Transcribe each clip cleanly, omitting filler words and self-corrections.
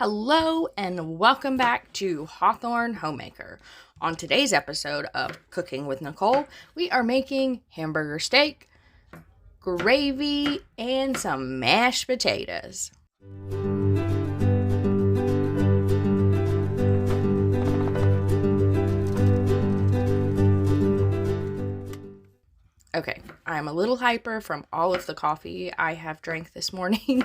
Hello and welcome back to Hawthorne Homemaker. On today's episode of Cooking with Nicole, we are making hamburger steak, gravy, and some mashed potatoes. Okay, I'm a little hyper from all of the coffee I have drank this morning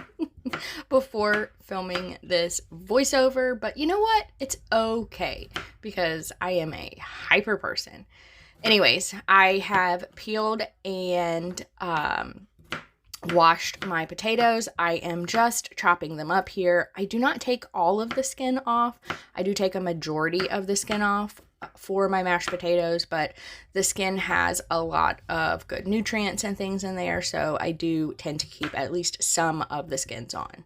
before filming this voiceover, but you know what? It's okay because I am a hyper person. Anyways, I have peeled and washed my potatoes. I am just chopping them up here. I do not take all of the skin off. I do take a majority of the skin off for my mashed potatoes, but the skin has a lot of good nutrients and things in there, so I do tend to keep at least some of the skins on.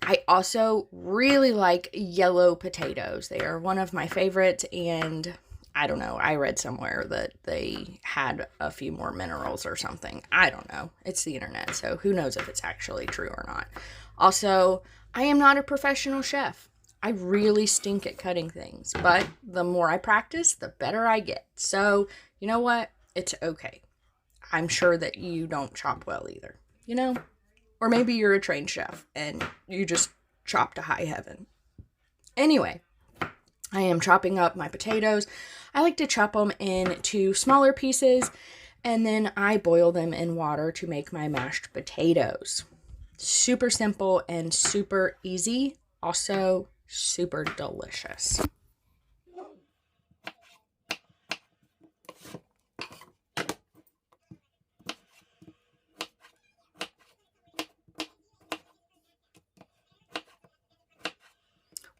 I also really like yellow potatoes. They are one of my favorites, and I don't know, I read somewhere that they had a few more minerals or something. I don't know. It's the internet, so who knows if it's actually true or not. Also, I am not a professional chef. I really stink at cutting things, but the more I practice, the better I get. So, you know what? It's okay. I'm sure that you don't chop well either, you know? Or maybe you're a trained chef and you just chop to high heaven. Anyway, I am chopping up my potatoes. I like to chop them into smaller pieces, and then I boil them in water to make my mashed potatoes. Super simple and super easy. Also, super delicious.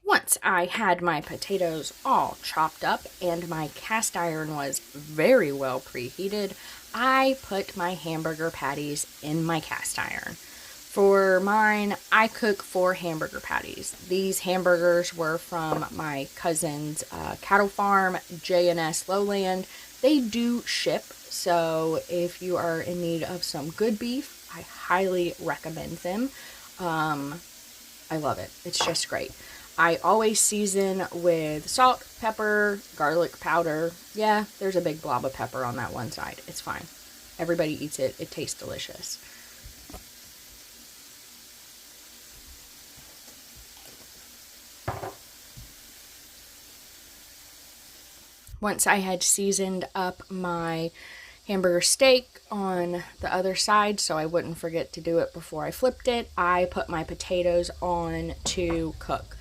Once I had my potatoes all chopped up and my cast iron was very well preheated, I put my hamburger patties in my cast iron. For mine, I cook 4 hamburger patties. These hamburgers were from my cousin's cattle farm, J&S Lowland. They do ship, so if you are in need of some good beef, I highly recommend them. I love it. It's just great. I always season with salt, pepper, garlic powder. Yeah, there's a big blob of pepper on that one side. It's fine. Everybody eats it. It tastes delicious. Once I had seasoned up my hamburger steak on the other side so I wouldn't forget to do it before I flipped it, I put my potatoes on to cook.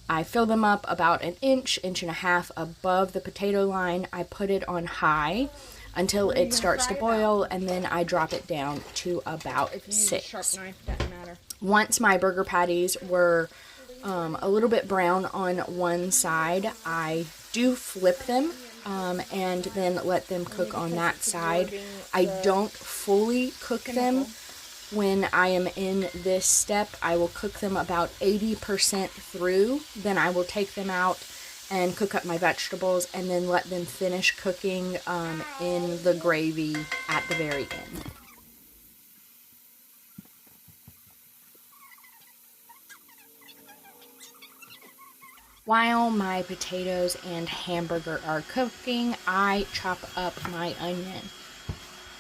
I fill them up about an inch and a half above the potato line. I put it on high until it starts to boil, and then I drop it down to about 6. Once my burger patties were a little bit brown on one side, I do flip them and then let them cook on that side. I don't fully cook them when I am in this step. I will cook them about 80% through. Then I will take them out and cook up my vegetables and then let them finish cooking in the gravy at the very end. While my potatoes and hamburger are cooking, I chop up my onion.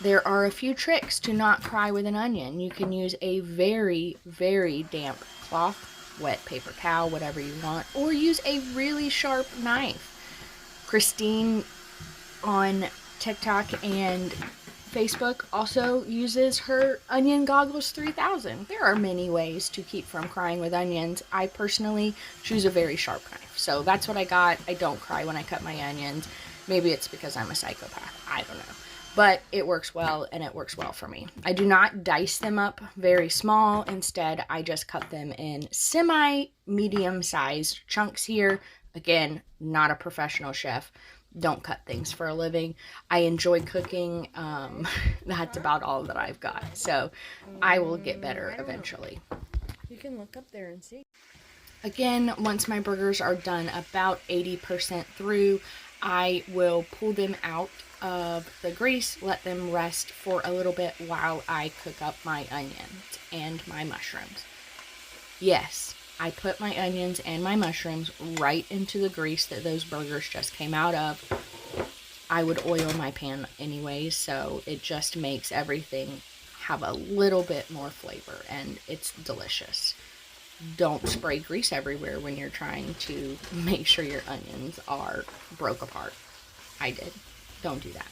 There are a few tricks to not cry with an onion. You can use a very, very damp cloth, wet paper towel, whatever you want, or use a really sharp knife. Christine on TikTok and Facebook also uses her Onion Goggles 3000. There are many ways to keep from crying with onions. I personally choose a very sharp knife. So that's what I got. I don't cry when I cut my onions. Maybe it's because I'm a psychopath. I don't know. But it works well, and it works well for me. I do not dice them up very small. Instead, I just cut them in semi-medium sized chunks here. Again, not a professional chef. Don't cut things for a living. I enjoy cooking. That's about all that I've got. So I will get better eventually. You can look up there and see. Again, once my burgers are done about 80% through, I will pull them out of the grease, let them rest for a little bit while I cook up my onions and my mushrooms. Yes, I put my onions and my mushrooms right into the grease that those burgers just came out of. I would oil my pan anyways, so it just makes everything have a little bit more flavor, and it's delicious. Don't spray grease everywhere when you're trying to make sure your onions are broke apart. I did. Don't do that.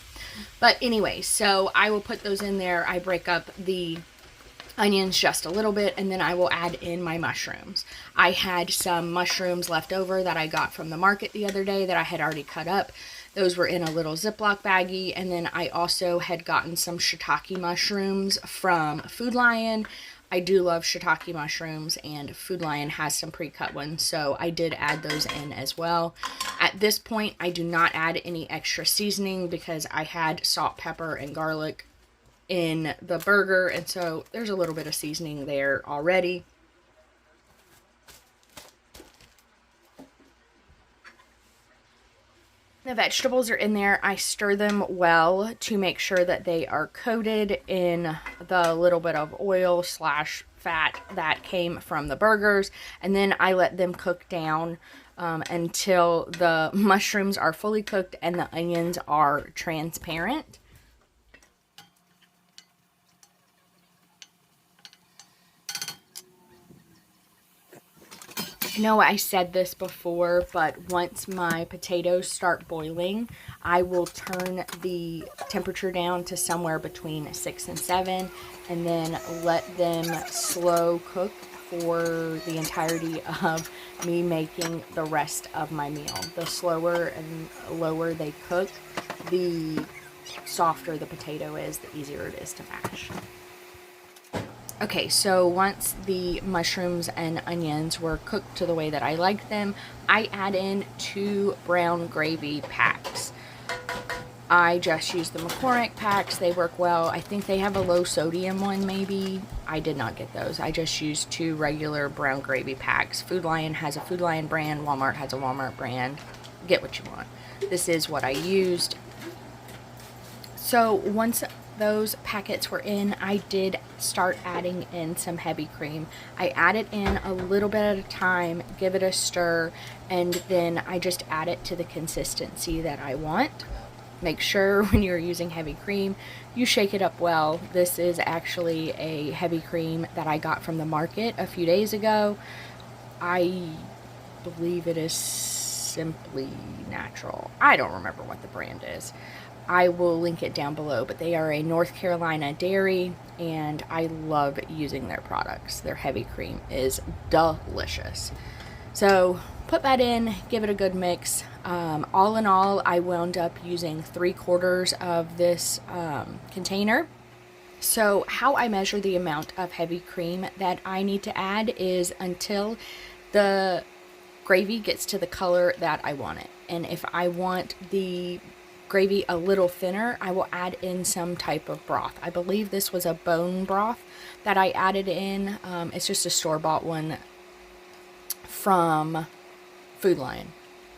But anyway, so I will put those in there. I break up the onions just a little bit, and then I will add in my mushrooms. I had some mushrooms left over that I got from the market the other day that I had already cut up. Those were in a little Ziploc baggie, and then I also had gotten some shiitake mushrooms from Food Lion. I do love shiitake mushrooms, and Food Lion has some pre-cut ones, so I did add those in as well. At this point, I do not add any extra seasoning because I had salt, pepper, and garlic in the burger, and so there's a little bit of seasoning there already. The vegetables are in there. I stir them well to make sure that they are coated in the little bit of oil slash fat that came from the burgers, and then I let them cook down until the mushrooms are fully cooked and the onions are transparent. I know I said this before, but once my potatoes start boiling, I will turn the temperature down to somewhere between 6 and 7, and then let them slow cook for the entirety of me making the rest of my meal. The slower and lower they cook, the softer the potato is, the easier it is to mash. Okay, so once the mushrooms and onions were cooked to the way that I like them, I add in 2 brown gravy packs. I just use the McCormick packs. They work well. I think they have a low sodium one maybe. I did not get those. I just used 2 regular brown gravy packs. Food Lion has a Food Lion brand. Walmart has a Walmart brand. Get what you want. This is what I used. So once those packets were in, I did start adding in some heavy cream. I add it in a little bit at a time, give it a stir, and then I just add it to the consistency that I want. Make sure when you're using heavy cream, you shake it up well. This is actually a heavy cream that I got from the market a few days ago. I believe it is Simply Natural. I don't remember what the brand is. I will link it down below, but they are a North Carolina dairy, and I love using their products. Their heavy cream is delicious. So put that in, give it a good mix. All in all, I wound up using 3/4 of this container. So how I measure the amount of heavy cream that I need to add is until the gravy gets to the color that I want it. And if I want the gravy a little thinner, I will add in some type of broth. I believe this was a bone broth that I added in. It's just a store-bought one from Food Lion.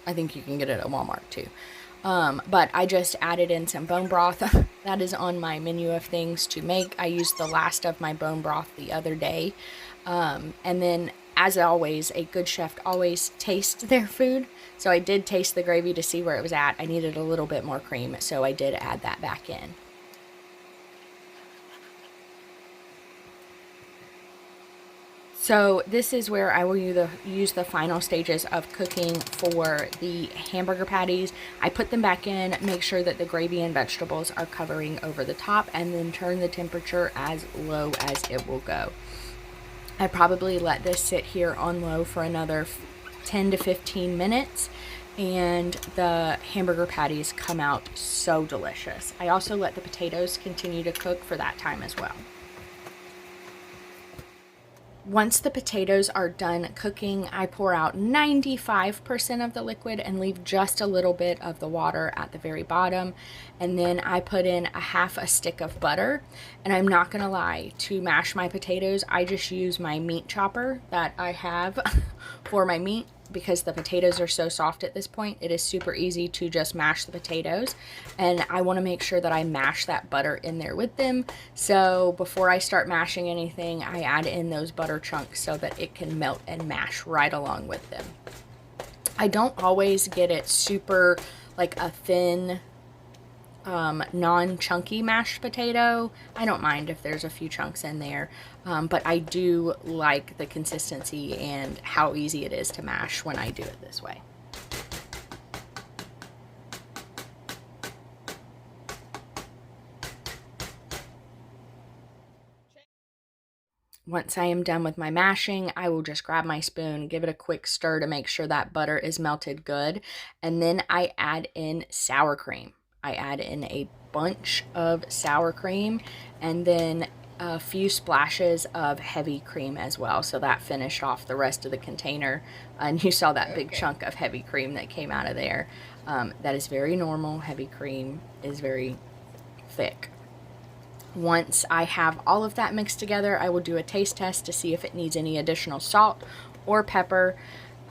I think you can get it at Walmart too. But I just added in some bone broth. That is on my menu of things to make. I used the last of my bone broth the other day. And then, as always, a good chef always tastes their food. So I did taste the gravy to see where it was at. I needed a little bit more cream, so I did add that back in. So this is where I will use the final stages of cooking for the hamburger patties. I put them back in, make sure that the gravy and vegetables are covering over the top, and then turn the temperature as low as it will go. I probably let this sit here on low for another 10 to 15 minutes, and the hamburger patties come out so delicious. I also let the potatoes continue to cook for that time as well. Once the potatoes are done cooking, I pour out 95% of the liquid and leave just a little bit of the water at the very bottom. And then I put in a half a stick of butter. And I'm not gonna lie, to mash my potatoes, I just use my meat chopper that I have For my meat, because the potatoes are so soft at this point, it is super easy to just mash the potatoes, and I want to make sure that I mash that butter in there with them. So before I start mashing anything, I add in those butter chunks so that it can melt and mash right along with them. I don't always get it super like a thin non-chunky mashed potato. I don't mind if there's a few chunks in there, but I do like the consistency and how easy it is to mash when I do it this way. Once I am done with my mashing, I will just grab my spoon, give it a quick stir to make sure that butter is melted good, and then I add in sour cream. I add in a bunch of sour cream and then a few splashes of heavy cream as well. So that finished off the rest of the container. And you saw that big chunk of heavy cream that came out of there. That is very normal. Heavy cream is very thick. Once I have all of that mixed together, I will do a taste test to see if it needs any additional salt or pepper.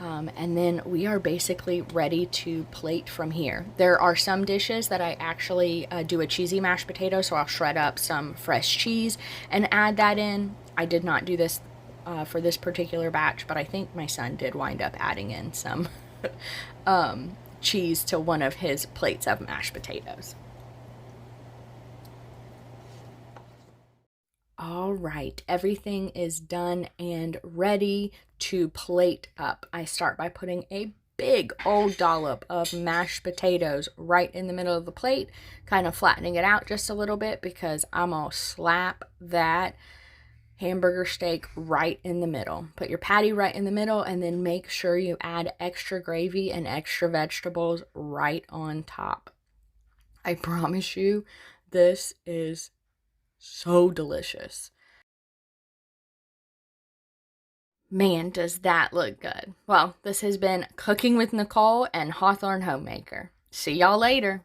And then we are basically ready to plate from here. There are some dishes that I actually do a cheesy mashed potato, so I'll shred up some fresh cheese and add that in. I did not do this for this particular batch, but I think my son did wind up adding in some cheese to one of his plates of mashed potatoes. All right, everything is done and ready to plate up. I start by putting a big old dollop of mashed potatoes right in the middle of the plate, kind of flattening it out just a little bit because I'm gonna slap that hamburger steak right in the middle. Put your patty right in the middle and then make sure you add extra gravy and extra vegetables right on top. I promise you, this is so delicious. Man, does that look good. Well, this has been Cooking with Nicole and Hawthorne Homemaker. See y'all later.